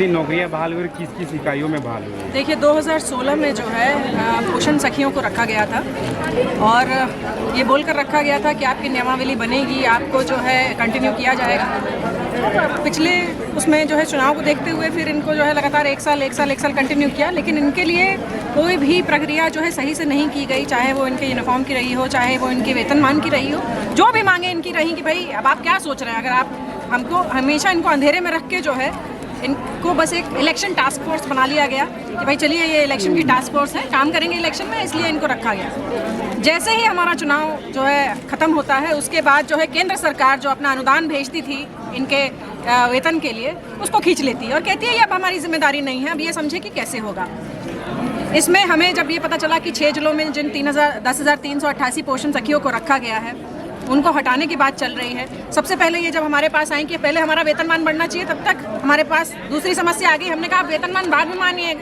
कितनी नौकरियां बहाल हुई, किस किस इकाइयों में बहाल हुई? देखिए 2016 में जो है पोषण सखियों को रखा गया था और ये बोलकर रखा गया था कि आपकी नियमावली बनेगी, आपको जो है कंटिन्यू किया जाएगा। पिछले उसमें जो है चुनाव को देखते हुए फिर इनको जो है लगातार एक साल कंटिन्यू किया, लेकिन इनके लिए कोई भी प्रक्रिया जो है सही से नहीं की गई, चाहे वो इनके यूनिफॉर्म की रही हो, चाहे वो इनके वेतनमान की रही हो, जो भी मांगे इनकी रही कि भाई अब आप क्या सोच रहे हैं। अगर आप हमको हमेशा इनको अंधेरे में रख के जो है इनको बस एक इलेक्शन टास्क फोर्स बना लिया गया कि भाई चलिए ये इलेक्शन की टास्क फोर्स है, काम करेंगे इलेक्शन में, इसलिए इनको रखा गया। जैसे ही हमारा चुनाव जो है ख़त्म होता है उसके बाद जो है केंद्र सरकार जो अपना अनुदान भेजती थी इनके वेतन के लिए उसको खींच लेती है और कहती है ये अब हमारी जिम्मेदारी नहीं है, अब ये समझे कि कैसे होगा। इसमें हमें जब ये पता चला कि 6 जिलों में जिन 10,388 पोषण सखियों को रखा गया है उनको हटाने की बात चल रही है। सबसे पहले ये जब हमारे पास आई कि पहले हमारा वेतनमान बढ़ना चाहिए, तब तक हमारे पास दूसरी समस्या आ गई। हमने कहा वेतनमान बाद में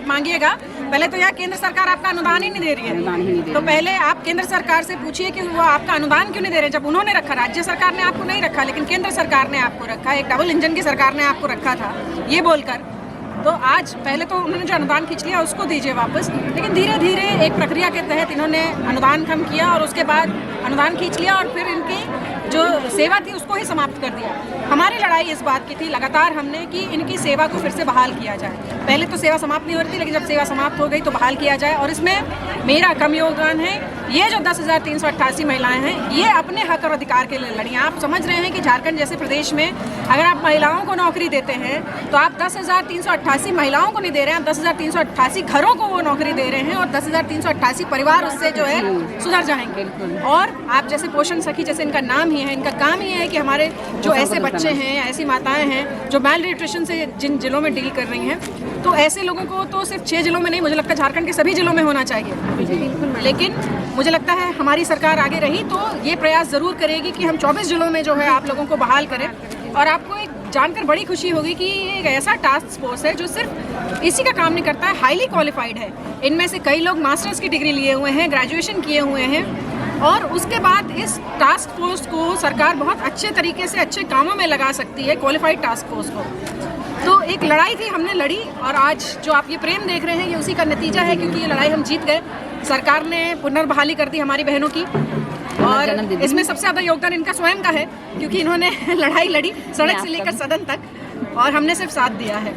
मांगिएगा, पहले तो यार केंद्र सरकार आपका अनुदान ही नहीं दे रही है, तो पहले आप केंद्र सरकार से पूछिए कि वो आपका अनुदान क्यों नहीं दे रहे। जब उन्होंने रखा, राज्य सरकार ने आपको नहीं रखा लेकिन केंद्र सरकार ने आपको रखा, एक डबल इंजन की सरकार ने आपको रखा था ये बोलकर, तो आज पहले तो उन्होंने जो अनुदान खींच लिया उसको दीजिए वापस, लेकिन धीरे धीरे एक प्रक्रिया के तहत इन्होंने अनुदान कम किया और उसके बाद अनुदान खींच लिया और फिर इनकी जो सेवा थी उसको ही समाप्त कर दिया। हमारी लड़ाई इस बात की थी लगातार हमने कि इनकी सेवा को फिर से बहाल किया जाए। पहले तो सेवा समाप्त नहीं हो रही थी, लेकिन जब सेवा समाप्त हो गई तो बहाल किया जाए और इसमें मेरा कम योगदान है। ये जो 10,388 महिलाएं हैं ये अपने हक और अधिकार के लिए लड़ी। आप समझ रहे हैं कि झारखंड जैसे प्रदेश में अगर आप महिलाओं को नौकरी देते हैं तो आप 10,388 महिलाओं को नहीं दे रहे हैं, 10,388 घरों को वो नौकरी दे रहे हैं और 10,388 परिवार उससे जो है सुधर जाएंगे। और आप जैसे पोषण सखी, जैसे इनका नाम ही है, इनका काम ही है कि हमारे जो ऐसे बच्चे हैं, ऐसी माताएं हैं जो मैल न्यूट्रिशन से जिन जिलों में डील कर रही हैं, तो ऐसे लोगों को तो सिर्फ 6 जिलों में नहीं, मुझे लगता है झारखंड के सभी जिलों में होना चाहिए। लेकिन मुझे लगता है हमारी सरकार आगे रही तो ये प्रयास ज़रूर करेगी कि हम 24 जिलों में जो है आप लोगों को बहाल करें। और आपको एक जानकर बड़ी खुशी होगी कि ये एक ऐसा टास्क फोर्स है जो सिर्फ इसी का काम नहीं करता है, हाईली क्वालिफाइड है। इनमें से कई लोग मास्टर्स की डिग्री लिए हुए हैं, ग्रेजुएशन किए हुए हैं और उसके बाद इस टास्क फोर्स को सरकार बहुत अच्छे तरीके से अच्छे कामों में लगा सकती है, क्वालिफाइड टास्क फोर्स को। तो एक लड़ाई थी, हमने लड़ी और आज जो आप ये प्रेम देख रहे हैं ये उसी का नतीजा है, क्योंकि ये लड़ाई हम जीत गए। सरकार ने पुनर्बहाली कर दी हमारी बहनों की और इसमें सबसे ज़्यादा योगदान इनका स्वयं का है, क्योंकि इन्होंने लड़ाई लड़ी सड़क से लेकर सदन तक और हमने सिर्फ साथ दिया है।